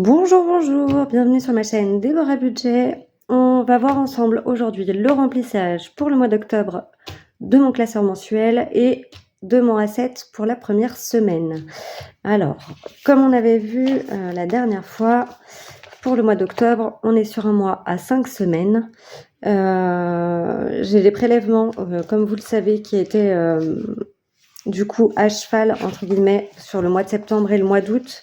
Bonjour, bonjour, bienvenue sur ma chaîne Déborah Budget. On va voir ensemble aujourd'hui le remplissage pour le mois d'octobre de mon classeur mensuel et de mon asset pour la première semaine. Alors, comme on avait vu la dernière fois, pour le mois d'octobre, on est sur un mois à 5 semaines. J'ai les prélèvements, comme vous le savez, qui étaient du coup à cheval, entre guillemets, sur le mois de septembre et le mois d'août.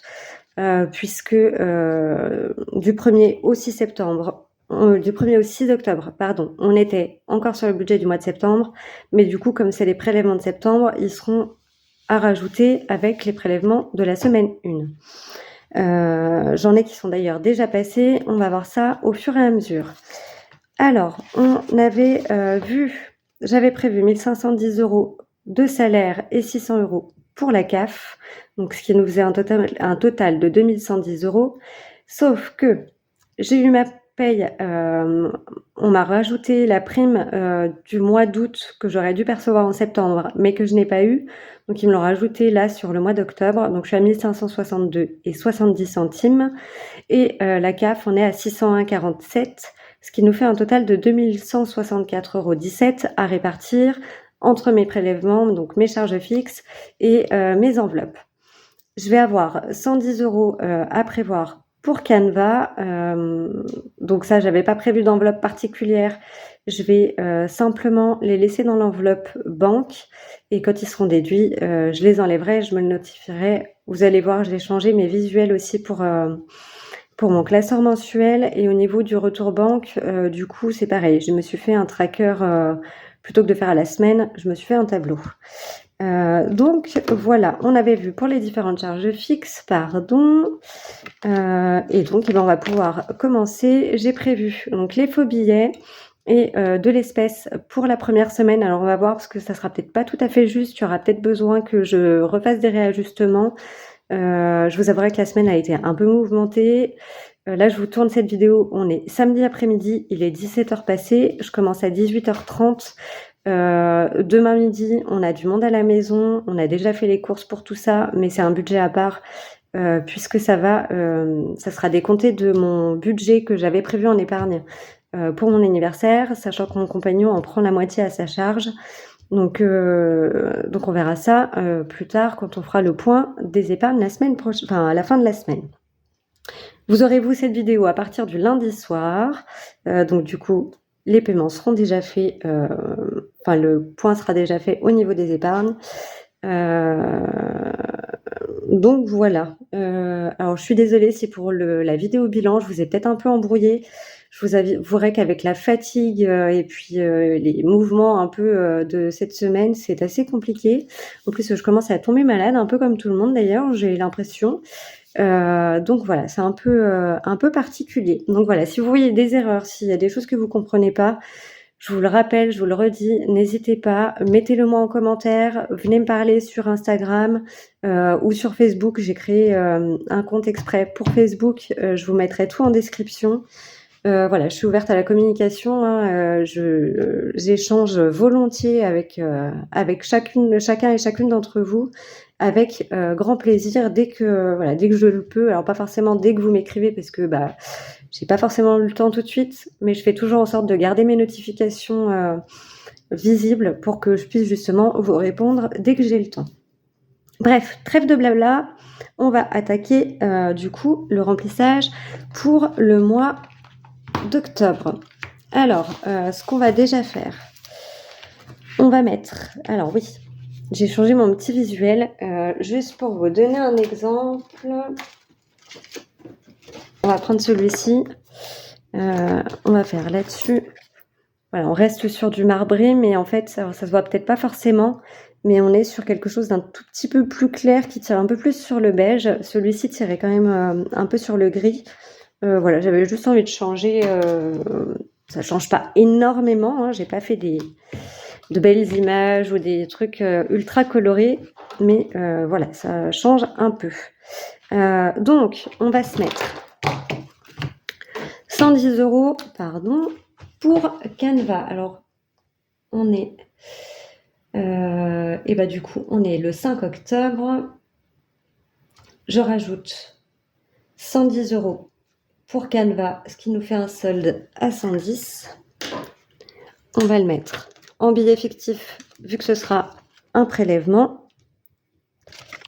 Puisque du 1er au 6 septembre, du 1er au 6 octobre, pardon, on était encore sur le budget du mois de septembre, mais du coup, comme c'est les prélèvements de septembre, ils seront à rajouter avec les prélèvements de la semaine 1. J'en ai qui sont d'ailleurs déjà passés, on va voir ça au fur et à mesure. Alors, on avait j'avais prévu 1510 € de salaire et 600 € pour la CAF, donc ce qui nous faisait un total de 2110 €. Sauf que j'ai eu ma paye, on m'a rajouté la prime du mois d'août que j'aurais dû percevoir en septembre, mais que je n'ai pas eu. Donc ils me l'ont rajouté là sur le mois d'octobre. Donc je suis à 1562,70 €. Et la CAF, on est à 601,47 €, ce qui nous fait un total de 2164,17 € à répartir entre mes prélèvements, donc mes charges fixes et mes enveloppes. Je vais avoir 110 € à prévoir pour Canva. Donc ça, j'avais pas prévu d'enveloppe particulière. Je vais simplement les laisser dans l'enveloppe banque et quand ils seront déduits, je les enlèverai, je me le notifierai. Vous allez voir, je vais changer mes visuels aussi pour mon classeur mensuel. Et au niveau du retour banque, du coup, c'est pareil. Je me suis fait un tracker, plutôt que de faire à la semaine, je me suis fait un tableau. Donc voilà, on avait vu pour les différentes charges fixes, pardon. Et donc, on va pouvoir commencer. J'ai prévu donc les faux billets et de l'espèce pour la première semaine. Alors on va voir parce que ça sera peut-être pas tout à fait juste. Il y aura peut-être besoin que je refasse des réajustements. Je vous avouerai que la semaine a été un peu mouvementée. Là, je vous tourne cette vidéo, on est samedi après-midi, il est 17h passé, je commence à 18h30. Demain midi, on a du monde à la maison, on a déjà fait les courses pour tout ça, mais c'est un budget à part, puisque ça sera décompté de mon budget que j'avais prévu en épargne pour mon anniversaire, sachant que mon compagnon en prend la moitié à sa charge. Donc on verra ça plus tard quand on fera le point des épargnes la semaine prochaine, enfin à la fin de la semaine. Vous aurez cette vidéo à partir du lundi soir. Donc du coup, les paiements seront déjà faits, enfin le point sera déjà fait au niveau des épargnes. Donc voilà. Alors je suis désolée si pour la vidéo bilan, je vous ai peut-être un peu embrouillé. Je vous avouerai qu'avec la fatigue et puis les mouvements un peu de cette semaine, c'est assez compliqué. En plus, je commence à tomber malade, un peu comme tout le monde d'ailleurs, j'ai l'impression. Donc voilà, c'est un peu particulier. Donc voilà, si vous voyez des erreurs, s'il y a des choses que vous comprenez pas, je vous le rappelle, je vous le redis, n'hésitez pas, mettez-le moi en commentaire, venez me parler sur Instagram ou sur Facebook. J'ai créé un compte exprès pour Facebook, je vous mettrai tout en description. Voilà, je suis ouverte à la communication, hein, j'échange volontiers avec chacun et chacune d'entre vous, avec grand plaisir dès que je le peux. Alors pas forcément dès que vous m'écrivez parce que j'ai pas forcément le temps tout de suite, mais je fais toujours en sorte de garder mes notifications visibles pour que je puisse justement vous répondre dès que j'ai le temps. Bref, trêve de blabla, on va attaquer du coup le remplissage pour le mois d'octobre. Alors, ce qu'on va déjà faire, on va mettre... Alors oui, j'ai changé mon petit visuel, juste pour vous donner un exemple. On va prendre celui-ci. On va faire là-dessus. Voilà, on reste sur du marbré, mais en fait, ça se voit peut-être pas forcément, mais on est sur quelque chose d'un tout petit peu plus clair qui tire un peu plus sur le beige. Celui-ci tirait quand même un peu sur le gris. Voilà, j'avais juste envie de changer. Ça change pas énormément, hein, j'ai pas fait de belles images ou des trucs ultra colorés, mais voilà, ça change un peu. Donc, on va se mettre 110 €, pardon, pour Canva. Alors, on est... et du coup, on est le 5 octobre. Je rajoute 110 € pour Canva, ce qui nous fait un solde à 110. On va le mettre en billet fictif, vu que ce sera un prélèvement.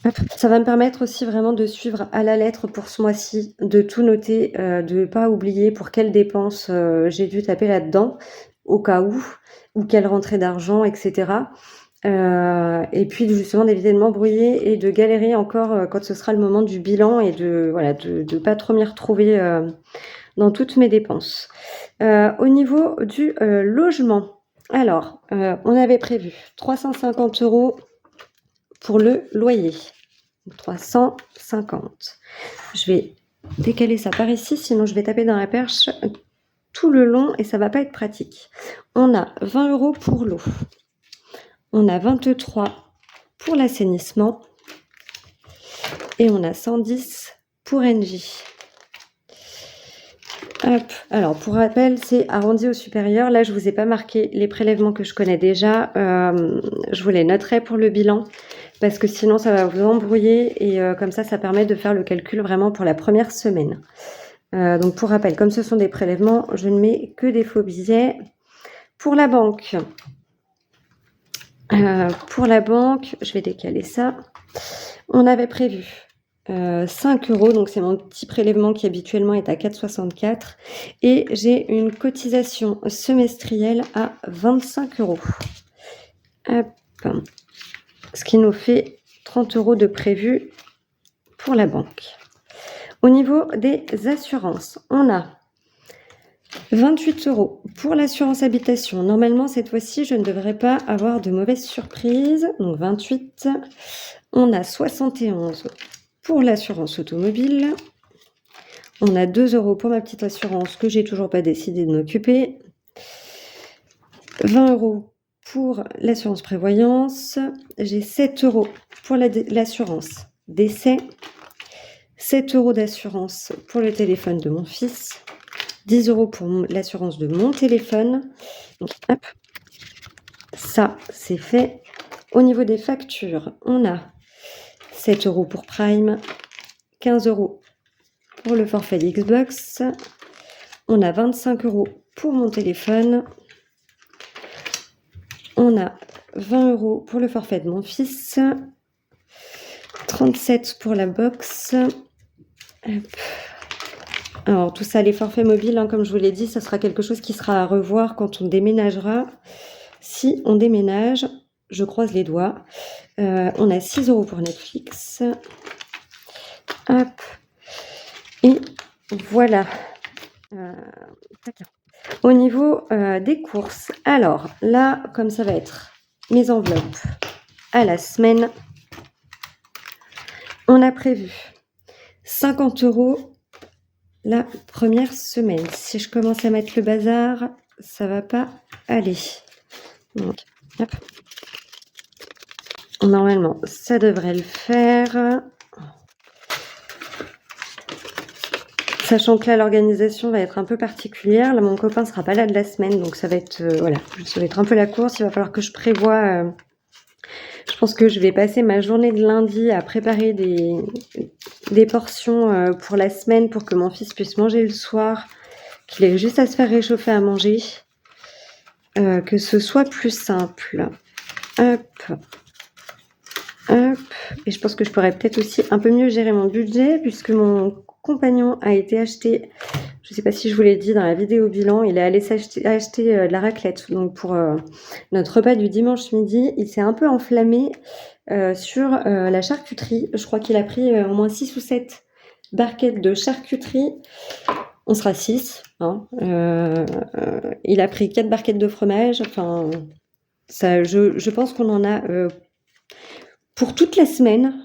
Hop. Ça va me permettre aussi vraiment de suivre à la lettre pour ce mois-ci, de tout noter, de ne pas oublier pour quelles dépenses j'ai dû taper là-dedans, au cas où, ou quelle rentrée d'argent, etc. Et puis justement d'éviter de m'embrouiller et de galérer encore quand ce sera le moment du bilan et de voilà de pas trop m'y retrouver dans toutes mes dépenses. Au niveau du logement, alors on avait prévu 350 € pour le loyer. 350. Je vais décaler ça par ici, sinon je vais taper dans la perche tout le long et ça va pas être pratique. On a 20 € pour l'eau. On a 23 pour l'assainissement et on a 110 pour Engie. Hop. Alors pour rappel, c'est arrondi au supérieur. Là, je vous ai pas marqué les prélèvements que je connais déjà. Je vous les noterai pour le bilan parce que sinon ça va vous embrouiller et comme ça permet de faire le calcul vraiment pour la première semaine. Donc pour rappel, comme ce sont des prélèvements, je ne mets que des faux billets. Pour la banque, je vais décaler ça. On avait prévu 5 €, donc c'est mon petit prélèvement qui habituellement est à 4,64 et j'ai une cotisation semestrielle à 25 €. Hop. Ce qui nous fait 30 € de prévu pour la banque. Au niveau des assurances, on a 28 € pour l'assurance habitation. Normalement, cette fois-ci, je ne devrais pas avoir de mauvaises surprises. Donc 28. On a 71 € pour l'assurance automobile. On a 2 € pour ma petite assurance que j'ai toujours pas décidé de m'occuper. 20 € pour l'assurance prévoyance. J'ai 7 € pour l'assurance décès. 7 € d'assurance pour le téléphone de mon fils. 10 € pour l'assurance de mon téléphone. Donc, hop, ça, c'est fait. Au niveau des factures, on a 7 € pour Prime, 15 € pour le forfait Xbox. On a 25 € pour mon téléphone. On a 20 € pour le forfait de mon fils. 37 € pour la box. Hop. Alors tout ça, les forfaits mobiles, comme je vous l'ai dit, ça sera quelque chose qui sera à revoir quand on déménagera. Si on déménage, je croise les doigts. On a 6 € pour Netflix. Hop. Et voilà. Au niveau des courses, alors là, comme ça va être mes enveloppes à la semaine, on a prévu 50 € la première semaine. Si je commence à mettre le bazar, ça va pas aller. Donc, hop. Normalement, ça devrait le faire. Sachant que là, l'organisation va être un peu particulière. Là, mon copain sera pas là de la semaine, donc ça va être voilà, ça va être un peu la course. Il va falloir que je prévoie. Je pense que je vais passer ma journée de lundi à préparer des portions pour la semaine pour que mon fils puisse manger le soir, qu'il ait juste à se faire réchauffer à manger, que ce soit plus simple. Hop. Hop. Et je pense que je pourrais peut-être aussi un peu mieux gérer mon budget puisque mon compagnon a été acheté, je ne sais pas si je vous l'ai dit dans la vidéo bilan, il est allé acheter de la raclette. Donc pour notre repas du dimanche midi, il s'est un peu enflammé sur la charcuterie. Je crois qu'il a pris au moins 6 ou 7 barquettes de charcuterie. On sera 6. Hein. Il a pris 4 barquettes de fromage. Enfin, ça, je pense qu'on en a pour toute la semaine.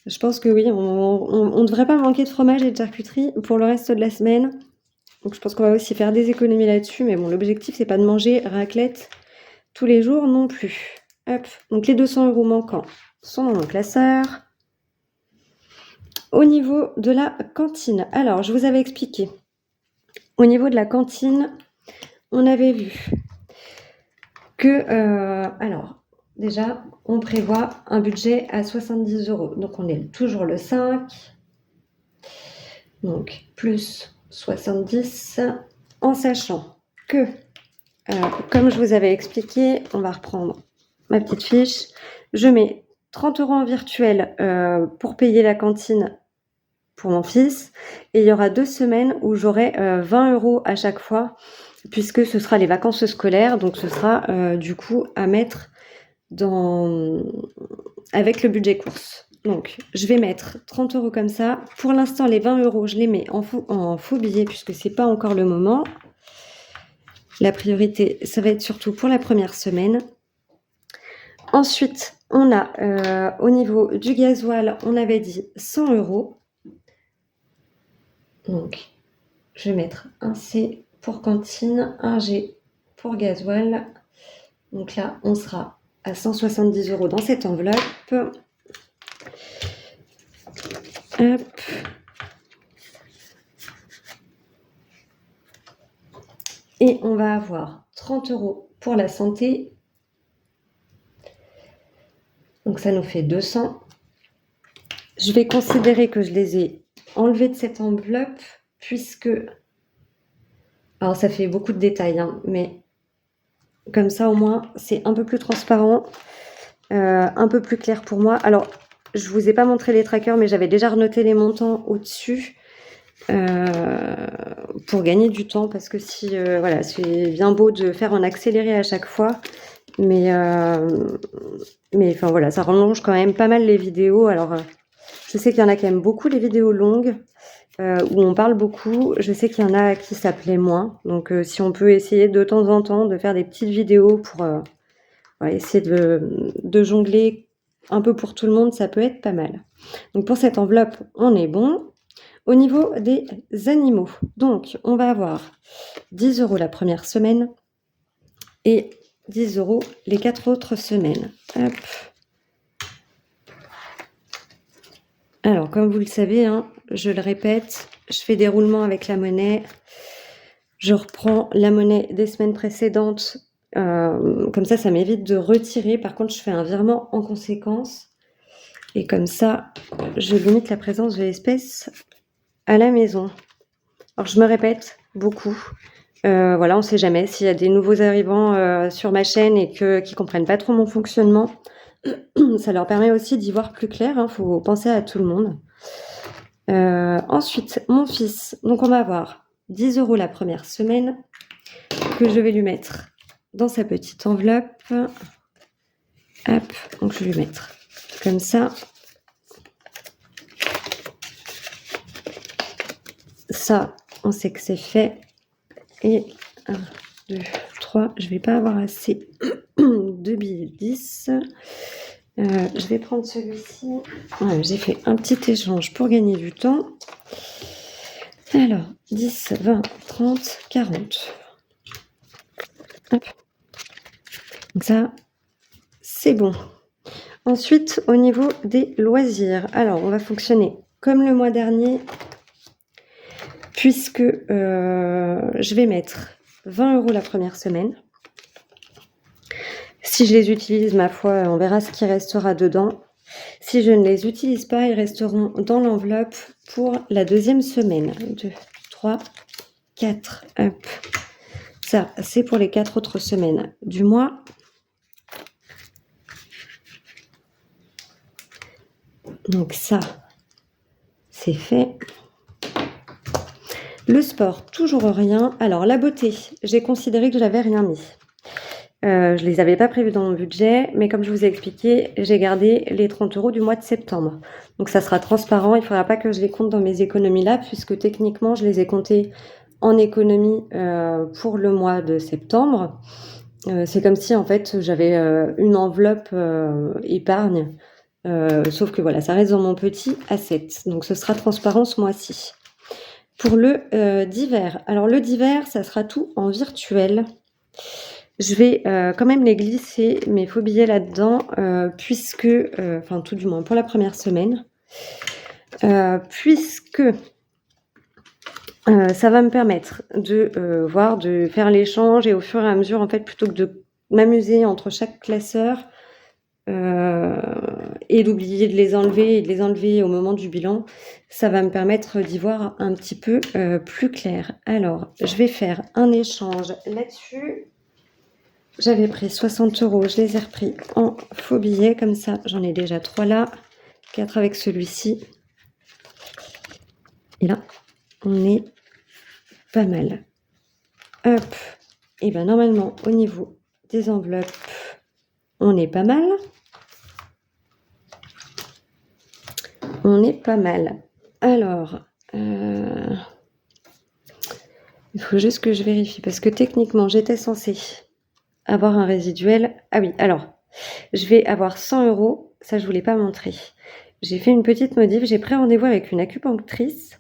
Je pense que oui, on ne devrait pas manquer de fromage et de charcuterie pour le reste de la semaine. Donc je pense qu'on va aussi faire des économies là-dessus. Mais bon, l'objectif, c'est pas de manger raclette tous les jours non plus. Hop. Donc les 200 € manquants sont dans mon classeur. Au niveau de la cantine, alors je vous avais expliqué. Au niveau de la cantine, on avait vu que... alors, déjà, on prévoit un budget à 70 €. Donc on est toujours le 5. Donc, plus 70, en sachant que, comme je vous avais expliqué, on va reprendre ma petite fiche. Je mets 30 € en virtuel pour payer la cantine pour mon fils. Et il y aura 2 semaines où j'aurai 20 € à chaque fois, puisque ce sera les vacances scolaires. Donc, ce sera du coup à mettre avec le budget course. Donc, je vais mettre 30 € comme ça. Pour l'instant, les 20 €, je les mets en faux billet puisque c'est pas encore le moment. La priorité, ça va être surtout pour la première semaine. Ensuite, on a au niveau du gasoil, on avait dit 100 €. Donc, je vais mettre un C pour cantine, un G pour gasoil. Donc là, on sera à 170 € dans cette enveloppe. Hop. Et on va avoir 30 € pour la santé. Donc ça nous fait 200. Je vais considérer que je les ai enlevés de cette enveloppe puisque... Alors ça fait beaucoup de détails, hein, mais comme ça au moins c'est un peu plus transparent, un peu plus clair pour moi. Alors je vous ai pas montré les trackers, mais j'avais déjà renoté les montants au-dessus pour gagner du temps, parce que si voilà, c'est bien beau de faire en accéléré à chaque fois, mais enfin voilà, ça rallonge quand même pas mal les vidéos. Alors je sais qu'il y en a qui aiment beaucoup les vidéos longues où on parle beaucoup. Je sais qu'il y en a qui ça plaît moins, donc si on peut essayer de temps en temps de faire des petites vidéos pour essayer de jongler un peu pour tout le monde, ça peut être pas mal. Donc pour cette enveloppe, on est bon. Au niveau des animaux, donc on va avoir 10 € la première semaine et 10 € les 4 autres semaines. Hop. Alors, comme vous le savez, hein, je le répète, je fais des roulements avec la monnaie. Je reprends la monnaie des semaines précédentes. Comme ça m'évite de retirer. Par contre, je fais un virement en conséquence. Et comme ça, je limite la présence de l'espèce à la maison. Alors, je me répète beaucoup. Voilà, on ne sait jamais s'il y a des nouveaux arrivants sur ma chaîne et qui ne comprennent pas trop mon fonctionnement. Ça leur permet aussi d'y voir plus clair. Il faut penser à tout le monde. Ensuite, mon fils. Donc, on va avoir 10 € la première semaine que je vais lui mettre dans sa petite enveloppe. Hop, donc je vais lui mettre comme ça. Ça, on sait que c'est fait. Et 1, 2, 3, je vais pas avoir assez de billets 10. Je vais prendre celui-ci. Ouais, j'ai fait un petit échange pour gagner du temps. Alors, 10, 20, 30, 40. Hop. Donc ça, c'est bon. Ensuite, au niveau des loisirs, alors on va fonctionner comme le mois dernier, puisque je vais mettre 20 € la première semaine. Si je les utilise, ma foi, on verra ce qui restera dedans. Si je ne les utilise pas, ils resteront dans l'enveloppe pour la deuxième semaine. 2, 3, 4. Hop. Ça, c'est pour les 4 autres semaines du mois. Donc ça, c'est fait. Le sport, toujours rien. Alors, la beauté, j'ai considéré que je n'avais rien mis. Je les avais pas prévus dans mon budget, mais comme je vous ai expliqué, j'ai gardé les 30 € du mois de septembre. Donc ça sera transparent, il ne faudra pas que je les compte dans mes économies là, puisque techniquement, je les ai comptés en économie pour le mois de septembre. C'est comme si en fait j'avais une enveloppe épargne, sauf que voilà, ça reste dans mon petit asset. Donc ce sera transparent ce mois-ci. Pour le d'hiver, alors le d'hiver, ça sera tout en virtuel. Je vais quand même les glisser, mes faux billets là-dedans, puisque, enfin tout du moins pour la première semaine, puisque ça va me permettre de faire l'échange, et au fur et à mesure, en fait, plutôt que de m'amuser entre chaque classeur, et d'oublier de les enlever et de les enlever au moment du bilan, ça va me permettre d'y voir un petit peu plus clair. Alors, je vais faire un échange là-dessus. J'avais pris 60 €, je les ai repris en faux billets, comme ça j'en ai déjà 3 là, 4 avec celui-ci. Et là, on est pas mal. Hop, et bien normalement au niveau des enveloppes, on est pas mal. On est pas mal. Alors, il faut juste que je vérifie, parce que techniquement, j'étais censée avoir un résiduel. Ah oui, alors, je vais avoir 100 €, ça je voulais pas montrer. J'ai fait une petite modif, j'ai pris rendez-vous avec une acupunctrice.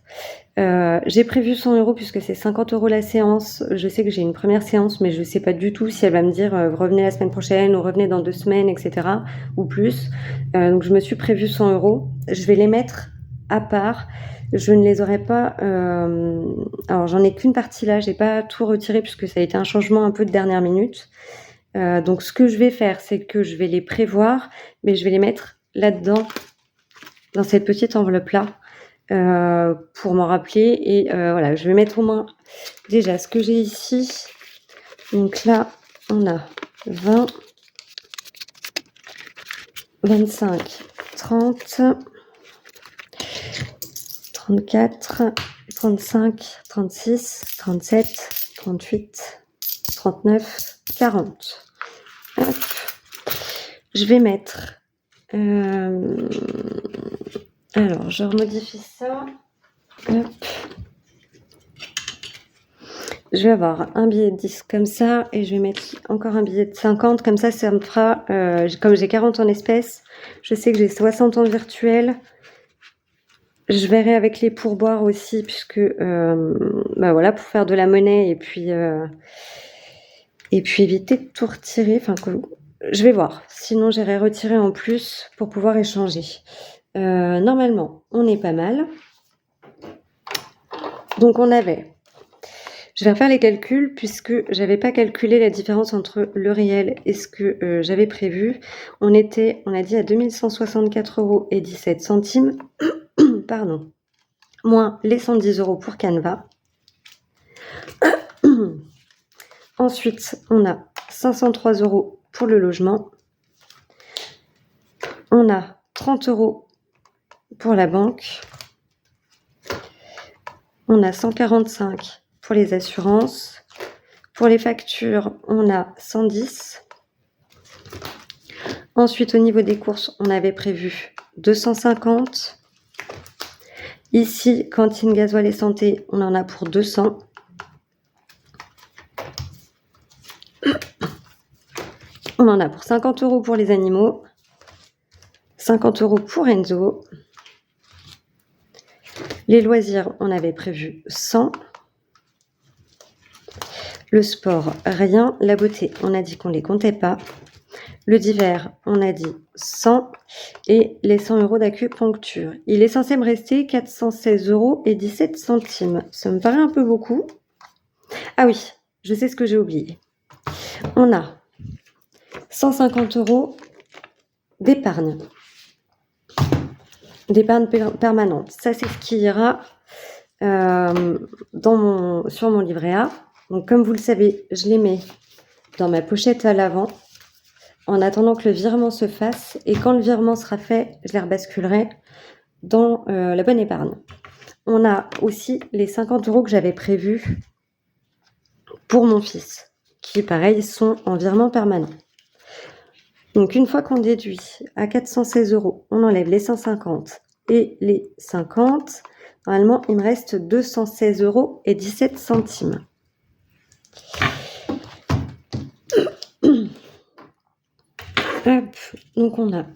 J'ai prévu 100 € puisque c'est 50 € la séance. Je sais que j'ai une première séance, mais je sais pas du tout si elle va me dire revenez la semaine prochaine ou revenez dans 2 semaines, etc. ou plus. Donc je me suis prévu 100 €. Je vais les mettre à part. Je ne les aurai pas. Alors j'en ai qu'une partie là, j'ai pas tout retiré puisque ça a été un changement un peu de dernière minute. Donc ce que je vais faire, c'est que je vais les prévoir, mais je vais les mettre là-dedans, dans cette petite enveloppe là. Pour m'en rappeler et voilà, je vais mettre au moins déjà ce que j'ai ici. Donc là, on a 20, 25, 30, 34, 35, 36, 37, 38, 39, 40. Hop. Je vais mettre... alors, je remodifie ça. Hop. Je vais avoir un billet de 10 comme ça et je vais mettre encore un billet de 50. Comme ça me fera... comme j'ai 40 en espèces, je sais que j'ai 60 en virtuel. Je verrai avec les pourboires aussi, puisque... bah voilà, pour faire de la monnaie et puis éviter de tout retirer. Enfin, je vais voir. Sinon, j'irai retirer en plus pour pouvoir échanger. Normalement, on est pas mal. Donc, on avait... Je vais refaire les calculs puisque j'avais pas calculé la différence entre le réel et ce que j'avais prévu. On a dit à 2164,17 €, pardon, moins les 110 € pour Canva. Ensuite, on a 503 € pour le logement. On a 30 € pour la banque. On a 145 pour les assurances. Pour les factures, on a 110. Ensuite, au niveau des courses, on avait prévu 250. Ici, cantine, gasoil et santé, on en a pour 200. On en a pour 50 € pour les animaux. 50 € pour Enzo. Les loisirs, on avait prévu 100. Le sport, rien. La beauté, on a dit qu'on ne les comptait pas. Le divers, on a dit 100. Et les 100 € d'acupuncture. Il est censé me rester 416,17 €. Ça me paraît un peu beaucoup. Ah oui, je sais ce que j'ai oublié. On a 150 € d'épargne. D'épargne permanente. Ça, c'est ce qui ira sur mon livret A. Donc, comme vous le savez, je les mets dans ma pochette à l'avant en attendant que le virement se fasse. Et quand le virement sera fait, je les rebasculerai dans la bonne épargne. On a aussi les 50 € que j'avais prévus pour mon fils, qui, pareil, sont en virement permanent. Donc, une fois qu'on déduit à 416 €, on enlève les 150 et les 50. Normalement, il me reste 216,17 €. Hop, donc on a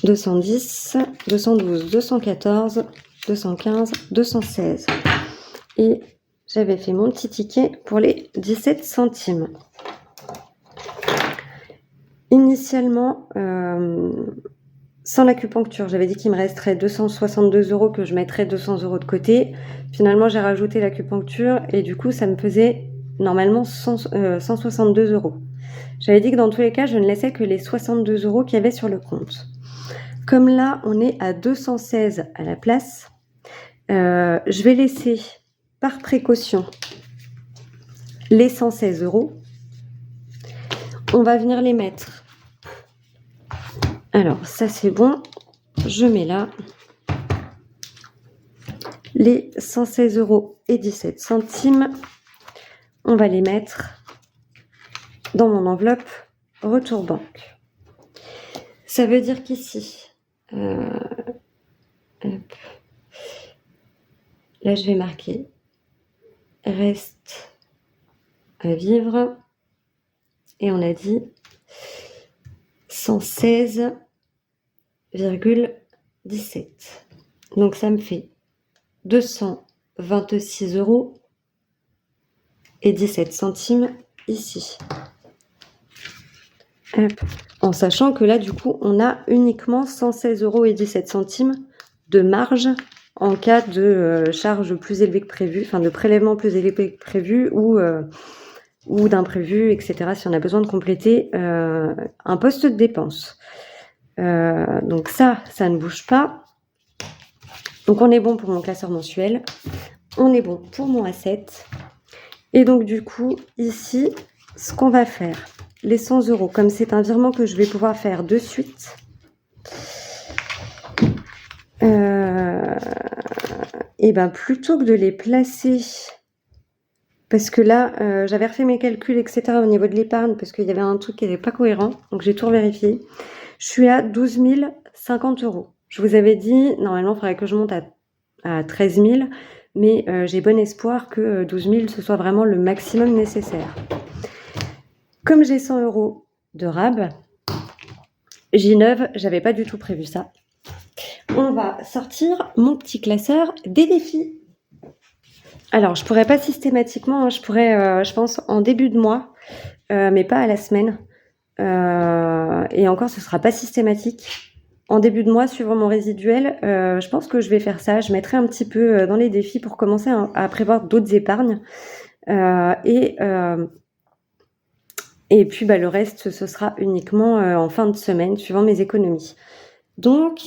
210, 212, 214, 215, 216. Et j'avais fait mon petit ticket pour les 17 centimes. Initialement, sans l'acupuncture, j'avais dit qu'il me resterait 262 €, que je mettrais 200 € de côté. Finalement, j'ai rajouté l'acupuncture et du coup, ça me faisait normalement 162 €. J'avais dit que dans tous les cas, je ne laissais que les 62 € qu'il y avait sur le compte. Comme là, on est à 216 à la place, je vais laisser par précaution les 116 €. On va venir les mettre. Alors, ça c'est bon. Je mets là les 116,17 €. On va les mettre dans mon enveloppe retour banque. Ça veut dire qu'ici, hop, là je vais marquer reste à vivre et on a dit 116,17. Donc ça me fait 226,17 € ici. Hop. En sachant que là, du coup, on a uniquement 116,17 € de marge en cas de charge plus élevée que prévu, enfin de prélèvement plus élevé que prévu ou d'imprévu, etc. Si on a besoin de compléter un poste de dépense. Donc ça ne bouge pas. Donc on est bon pour mon classeur mensuel. On est bon pour mon asset. Et donc du coup, ici, ce qu'on va faire, les 100 €, comme c'est un virement que je vais pouvoir faire de suite, et ben plutôt que de les placer, parce que là, j'avais refait mes calculs, etc. au niveau de l'épargne, parce qu'il y avait un truc qui n'était pas cohérent, donc j'ai tout vérifié. Je suis à 12 050 €. Je vous avais dit, normalement, il faudrait que je monte à 13 000, mais j'ai bon espoir que 12 000, ce soit vraiment le maximum nécessaire. Comme j'ai 100 € de RAB, J9, j'avais pas du tout prévu ça. On va sortir mon petit classeur des défis. Alors, je pourrais pas systématiquement, je pourrais, je pense, en début de mois, mais pas à la semaine. Et encore, ce sera pas systématique. En début de mois, suivant mon résiduel, je pense que je vais faire ça. Je mettrai un petit peu dans les défis pour commencer à prévoir d'autres épargnes. Et puis, le reste, ce sera uniquement en fin de semaine, suivant mes économies. Donc,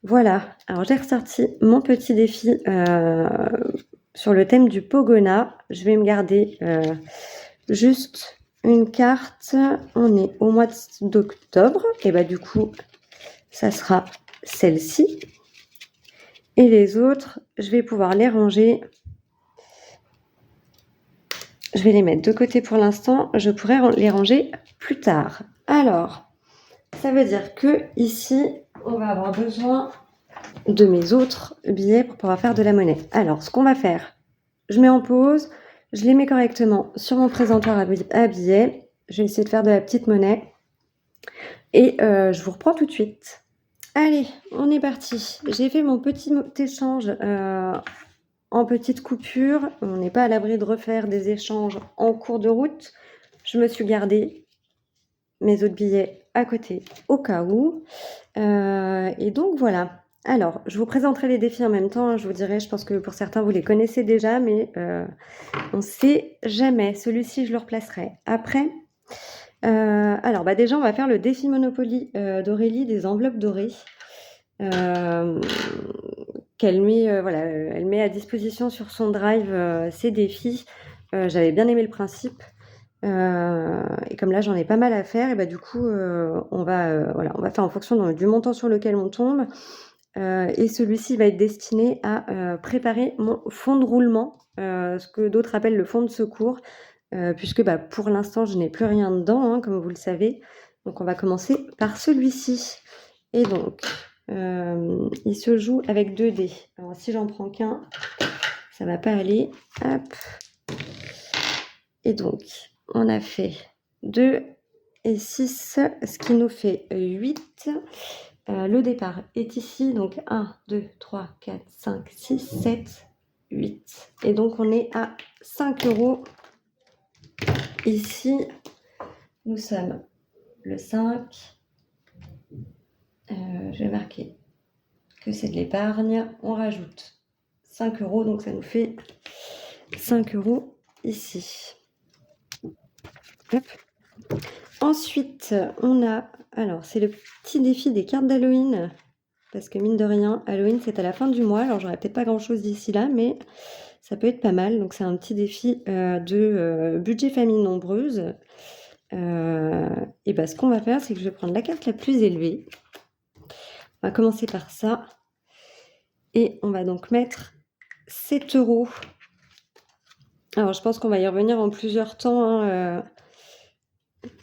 voilà. Alors, j'ai ressorti mon petit défi sur le thème du Pogona. Je vais me garder juste une carte. On est au mois d'octobre. Et du coup, ça sera celle-ci. Et les autres, je vais pouvoir les ranger. Je vais les mettre de côté pour l'instant. Je pourrai les ranger plus tard. Alors, ça veut dire que ici, on va avoir besoin de mes autres billets pour pouvoir faire de la monnaie. Alors, ce qu'on va faire, je mets en pause, je les mets correctement sur mon présentoir à billets. Je vais essayer de faire de la petite monnaie. Et je vous reprends tout de suite. Allez, on est parti. J'ai fait mon petit échange en petite coupure. On n'est pas à l'abri de refaire des échanges en cours de route. Je me suis gardé mes autres billets à côté au cas où. Et donc voilà. Alors, je vous présenterai les défis en même temps. Je vous dirai, je pense que pour certains, vous les connaissez déjà, mais on ne sait jamais. Celui-ci, je le replacerai après. Alors, déjà, on va faire le défi Monopoly d'Aurélie des enveloppes dorées. Qu'elle met, elle met à disposition sur son drive ces défis. J'avais bien aimé le principe. Et comme là, j'en ai pas mal à faire, et du coup, on va faire en fonction du montant sur lequel on tombe. Et celui-ci va être destiné à préparer mon fonds de roulement, ce que d'autres appellent le fonds de secours, puisque pour l'instant, je n'ai plus rien dedans, comme vous le savez. Donc, on va commencer par celui-ci. Et donc, il se joue avec 2 dés. Alors, si j'en prends qu'un, ça va pas aller. Hop. Et donc, on a fait 2 et 6, ce qui nous fait 8. Le départ est ici, donc 1, 2, 3, 4, 5, 6, 7, 8. Et donc, on est à 5 €. Ici, nous sommes le 5. Je vais marquer que c'est de l'épargne. On rajoute 5 €, donc ça nous fait 5 € ici. Hop. Ensuite, on a... Alors, c'est le petit défi des cartes d'Halloween. Parce que mine de rien, Halloween, c'est à la fin du mois. Alors, j'aurai peut-être pas grand-chose d'ici là, mais ça peut être pas mal. Donc, c'est un petit défi de budget famille nombreuse. Et bah, ce qu'on va faire, c'est que je vais prendre la carte la plus élevée. On va commencer par ça. Et on va donc mettre 7 €. Alors, je pense qu'on va y revenir en plusieurs temps.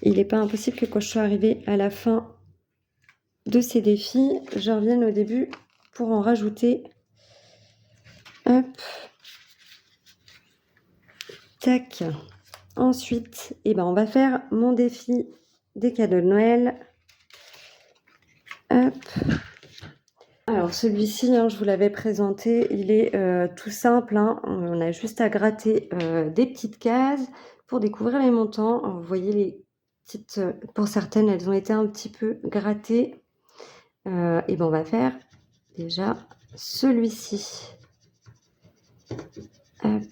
Il n'est pas impossible que quand je sois arrivée à la fin de ces défis, je revienne au début pour en rajouter. Hop. Tac. Ensuite, on va faire mon défi des cadeaux de Noël. Hop. Alors celui-ci, je vous l'avais présenté, il est tout simple. On a juste à gratter des petites cases pour découvrir les montants. Alors, vous voyez les petites, pour certaines, elles ont été un petit peu grattées. On va faire déjà celui-ci. Hop.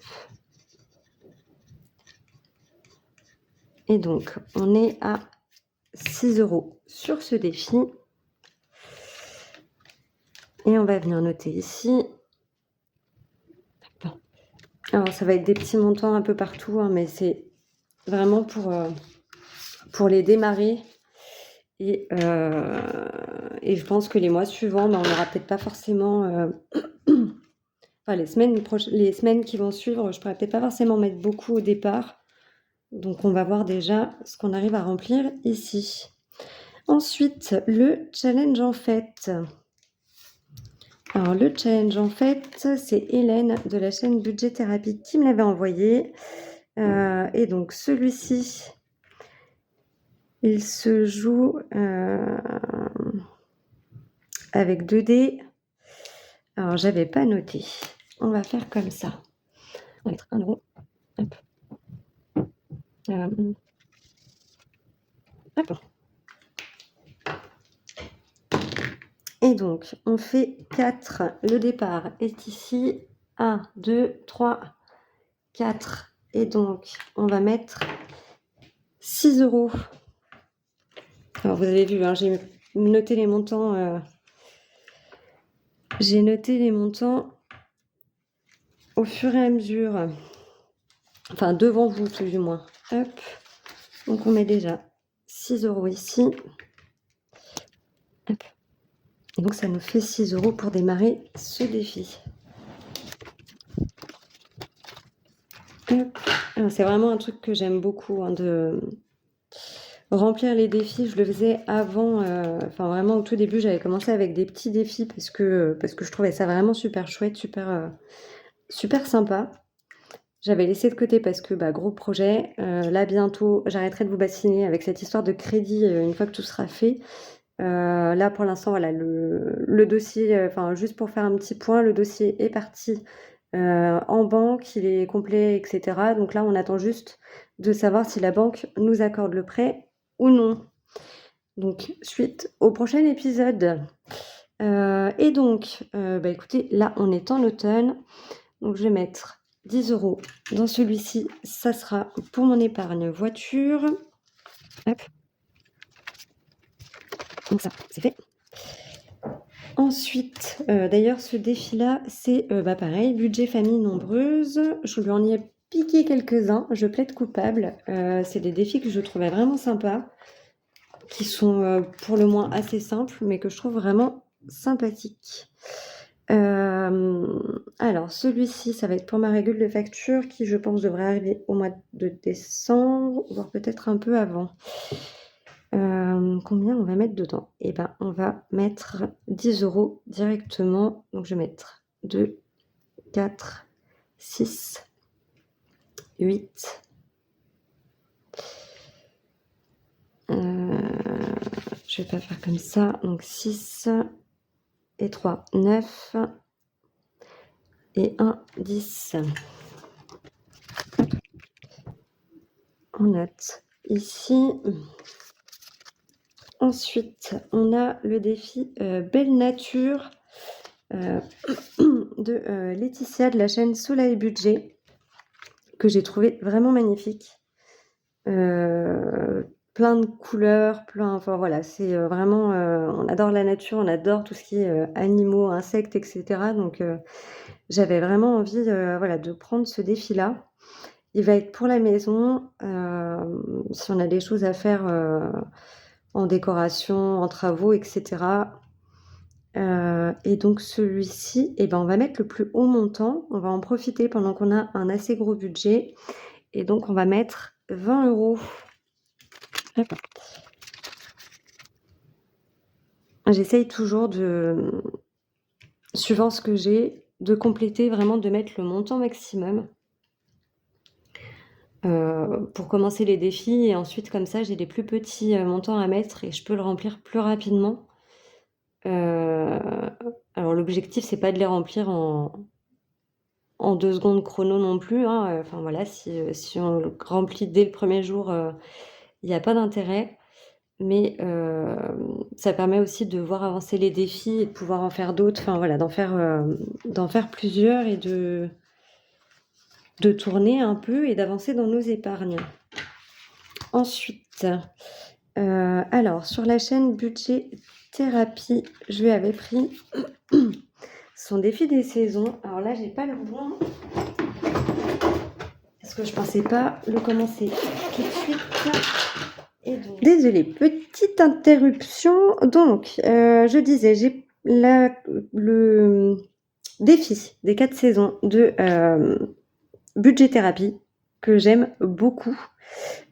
Et donc, on est à 6 € sur ce défi. Et on va venir noter ici. Bon. Alors, ça va être des petits montants un peu partout, mais c'est vraiment pour les démarrer. Et je pense que les mois suivants, on n'aura peut-être pas forcément... Enfin, les semaines qui vont suivre, je pourrais peut-être pas forcément mettre beaucoup au départ. Donc, on va voir déjà ce qu'on arrive à remplir ici. Ensuite, le challenge en fait. Alors, le challenge en fait, c'est Hélène de la chaîne Budget Thérapie qui me l'avait envoyé. Et donc, celui-ci, il se joue avec 2 dés. Alors, j'avais pas noté. On va faire comme ça. On va mettre 1 €. Hop. Hop. Et donc, on fait 4. Le départ est ici. 1, 2, 3, 4. Et donc, on va mettre 6 €. Alors, vous avez vu, j'ai noté les montants. J'ai noté les montants au fur et à mesure. Enfin, devant vous, plus du moins. Hop. Donc, on met déjà 6 € ici. Hop. Et donc, ça nous fait 6 € pour démarrer ce défi. Hop. C'est vraiment un truc que j'aime beaucoup, de remplir les défis. Je le faisais avant, vraiment au tout début, j'avais commencé avec des petits défis parce que je trouvais ça vraiment super chouette, super sympa. J'avais laissé de côté parce que gros projet. Là, bientôt, j'arrêterai de vous bassiner avec cette histoire de crédit une fois que tout sera fait. Là, pour l'instant, voilà, le dossier, juste pour faire un petit point, le dossier est parti en banque, il est complet, etc. Donc là, on attend juste de savoir si la banque nous accorde le prêt ou non. Donc, suite au prochain épisode. Et donc, écoutez, là, on est en automne. Donc, je vais mettre 10 € dans celui-ci. Ça sera pour mon épargne voiture. Hop. Donc ça, c'est fait. Ensuite, d'ailleurs, ce défi-là, c'est pareil, budget famille nombreuse. Je lui en ai piqué quelques-uns. Je plaide coupable. C'est des défis que je trouvais vraiment sympas, qui sont pour le moins assez simples, mais que je trouve vraiment sympathiques. Alors, celui-ci, ça va être pour ma régule de facture qui, je pense, devrait arriver au mois de décembre, voire peut-être un peu avant. Combien on va mettre dedans? On va mettre 10 € directement. Donc, je vais mettre 2, 4, 6, 8. Je vais pas faire comme ça. Donc, 6 et 3, 9 et 1, 10. On note ici. Ensuite, on a le défi Belle Nature de Laetitia de la chaîne Soleil Budget, que j'ai trouvé vraiment magnifique. plein de couleurs, enfin voilà, c'est, vraiment, on adore la nature, on adore tout ce qui est, animaux, insectes et cetera, donc j'avais vraiment envie, voilà, de prendre ce défi-là. Il va être pour la maison, si on a des choses à faire, en décoration, en travaux et cetera. Et donc celui-ci, et ben, on va mettre le plus haut montant. On va en profiter pendant qu'on a un assez gros budget et donc on va mettre 20 €. Hop. J'essaye toujours de, suivant ce que j'ai, de compléter, vraiment de mettre le montant maximum, pour commencer les défis et ensuite comme ça j'ai des plus petits, montants à mettre et je peux le remplir plus rapidement. Heu, alors l'objectif c'est pas de les remplir en 2 secondes chrono non plus, hein, enfin voilà, si on le remplit dès le premier jour, il y a pas d'intérêt. Mais ça permet aussi de voir avancer les défis et de pouvoir en faire d'autres, enfin voilà, d'en faire plusieurs et de tourner un peu et d'avancer dans nos épargnes. Ensuite, alors sur la chaîne Budget Thérapie, je lui avais pris son défi des saisons. Alors là, j'ai pas le bon parce que je pensais pas le commencer tout de suite. Et donc, désolée, petite interruption. Donc, je disais, j'ai le défi des 4 saisons de Budget Thérapie que j'aime beaucoup,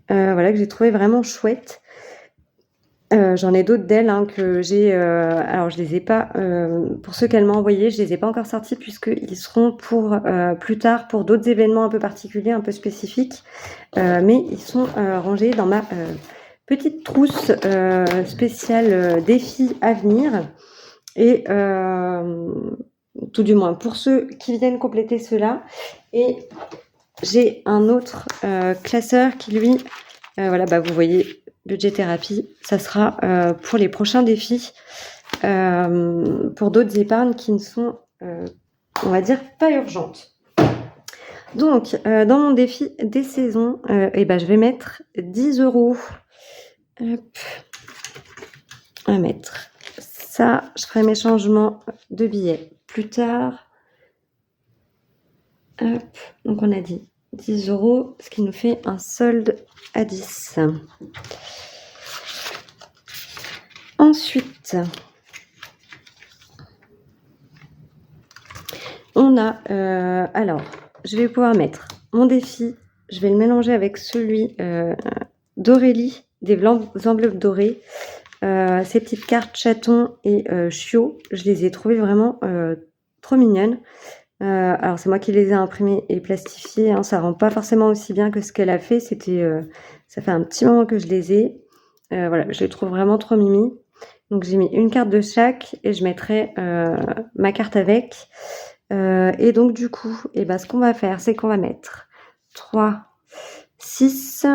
voilà, que j'ai trouvé vraiment chouette. J'en ai d'autres d'elle, hein, que j'ai, alors je les ai pas, pour ceux qu'elle m'a envoyés, je les ai pas encore sortis puisqu'ils seront pour, plus tard pour d'autres événements un peu particuliers, un peu spécifiques, mais ils sont, rangés dans ma, petite trousse, spéciale, défis à venir et tout du moins pour ceux qui viennent compléter ceux-là. Et j'ai un autre, classeur qui lui, voilà, bah, vous voyez Budget Thérapie, ça sera, pour les prochains défis, pour d'autres épargnes qui ne sont, on va dire, pas urgentes. Donc, dans mon défi des saisons, et ben, je vais mettre 10 €. Hop. À mettre ça, je ferai mes changements de billets plus tard. Hop, donc on a dit 10 €, ce qui nous fait un solde à 10. Ensuite, on a, alors, je vais pouvoir mettre mon défi, je vais le mélanger avec celui, d'Aurélie, des enveloppes dorées. Ces petites cartes chatons et chiots, je les ai trouvées vraiment, trop mignonnes. Alors c'est moi qui les ai imprimées et plastifiées, hein, ça rend pas forcément aussi bien que ce qu'elle a fait. Ça fait un petit moment que je les ai. Voilà, je les trouve vraiment trop mimi. Donc j'ai mis une carte de chaque et je mettrai, ma carte avec. Et donc du coup, et ben, ce qu'on va faire, c'est qu'on va mettre 3, 6,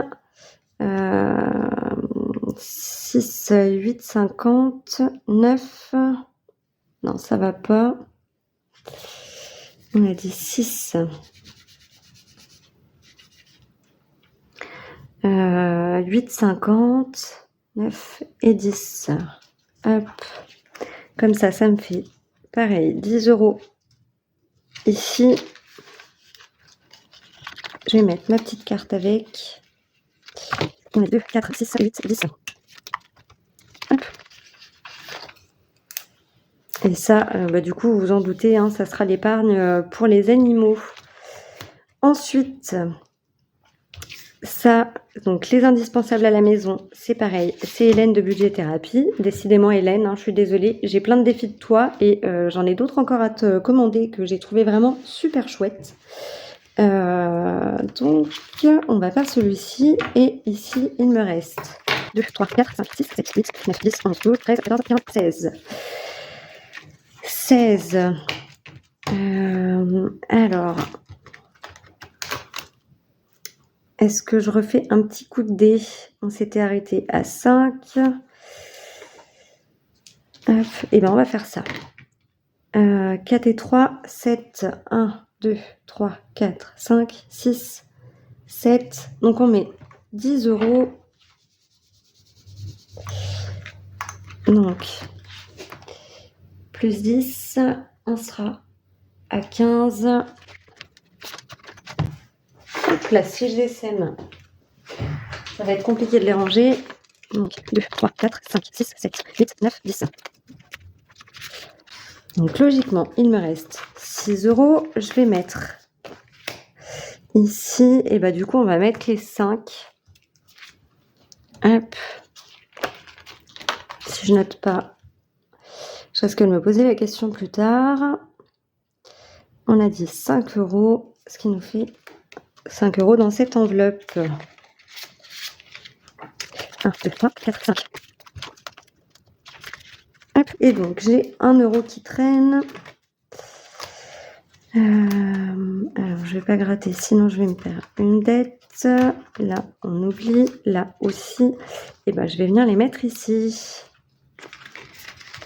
6, 8, 50, 9. Non, ça va pas. On a dit 6. 8, 50, 9 et 10. Hop. Comme ça me fait pareil, 10 € ici. Je vais mettre ma petite carte avec. On a 2, 4, 6, 8, 10. Hop. Et ça, bah, du coup, vous vous en doutez, hein, ça sera l'épargne pour les animaux. Ensuite, ça, donc les indispensables à la maison, c'est pareil, c'est Hélène de Budget Thérapie. Décidément Hélène, hein, je suis désolée, j'ai plein de défis de toi et j'en ai d'autres encore à te commander que j'ai trouvé vraiment super chouettes. Donc on va faire celui-ci et ici il me reste 2, 3, 4, 5, 6, 7, 8, 9, 10, 11, 12, 13, 14, 15, 16. 16. Alors, est-ce que je refais un petit coup de dé? On s'était arrêté à 5. Hop, et ben on va faire ça. 4 et 3, 7. 1, 2, 3, 4, 5, 6, 7. Donc on met 10 €. Donc, plus 10, on sera à 15. Hop là, si je les sème, ça va être compliqué de les ranger. Donc, 2, 3, 4, 5, 6, 7, 8, 9, 10. Donc, logiquement, il me reste 6 €. Je vais mettre ici, et bah du coup, on va mettre les 5. Hop. Si je note pas, je risque de me poser la question plus tard. On a dit 5 €, ce qui nous fait 5 € dans cette enveloppe. 1, 2, 3, 4, 5. Hop, et donc j'ai 1 € qui traîne. Alors je vais pas gratter, sinon je vais me faire une dette. Là, on oublie. Là aussi. Et ben je vais venir les mettre ici.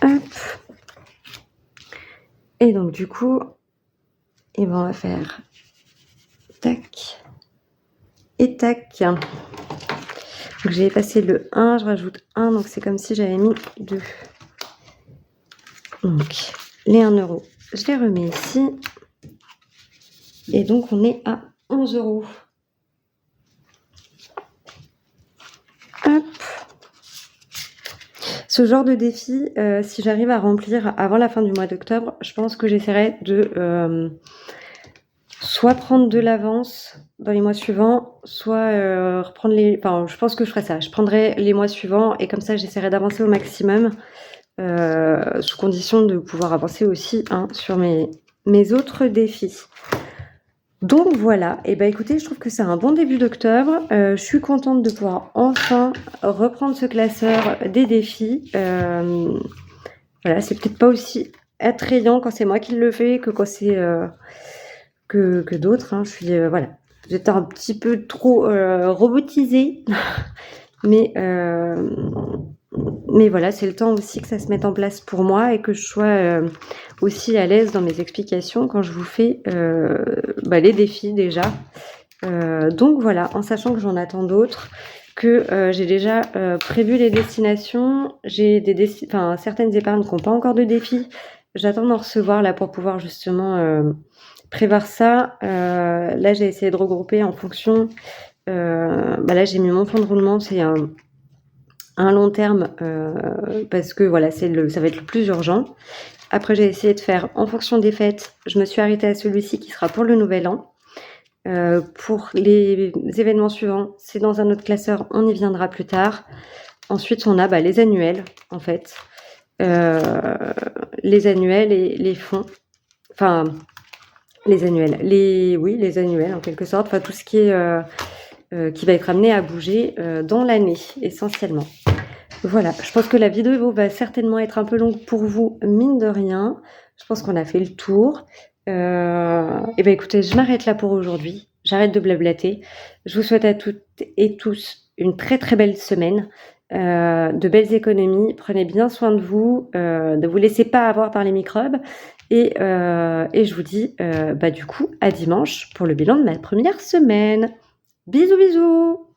Hop. Et donc du coup, et ben on va faire tac et tac. Donc j'ai effacé le 1, je rajoute 1, donc c'est comme si j'avais mis 2. Donc les 1 €, je les remets ici. Et donc on est à 11 €. Hop. Ce genre de défi, si j'arrive à remplir avant la fin du mois d'octobre, je pense que j'essaierai de soit prendre de l'avance dans les mois suivants, soit reprendre les... Enfin, je pense que je ferai ça. Je prendrai les mois suivants et comme ça, j'essaierai d'avancer au maximum, sous condition de pouvoir avancer aussi sur mes autres défis. Donc voilà, et bah écoutez, je trouve que c'est un bon début d'octobre. Je suis contente de pouvoir enfin reprendre ce classeur des défis. Voilà, c'est peut-être pas aussi attrayant quand c'est moi qui le fais que quand c'est que d'autres. Je suis voilà, j'étais un petit peu trop robotisée, mais voilà, c'est le temps aussi que ça se mette en place pour moi et que je sois aussi à l'aise dans mes explications quand je vous fais les défis déjà. Donc voilà, en sachant que j'en attends d'autres, que j'ai déjà prévu les destinations, j'ai certaines épargnes qui n'ont pas encore de défis. J'attends d'en recevoir là pour pouvoir justement prévoir ça. Là, j'ai essayé de regrouper en fonction. Là, j'ai mis mon fonds de roulement, c'est un long terme parce que voilà, ça va être le plus urgent. Après, j'ai essayé de faire en fonction des fêtes. Je me suis arrêtée à celui-ci qui sera pour le nouvel an. Pour les événements suivants, c'est dans un autre classeur, on y viendra plus tard. Ensuite, on a les annuels, en fait. Les annuels et les fonds. Enfin, les annuels. Les annuels, en quelque sorte. Enfin, tout ce qui est qui va être amené à bouger dans l'année, essentiellement. Voilà, je pense que la vidéo va certainement être un peu longue pour vous, mine de rien. Je pense qu'on a fait le tour. Et écoutez, je m'arrête là pour aujourd'hui. J'arrête de blablater. Je vous souhaite à toutes et tous une très très belle semaine, de belles économies. Prenez bien soin de vous, ne vous laissez pas avoir par les microbes. Et je vous dis du coup à dimanche pour le bilan de ma première semaine. Bisous bisous!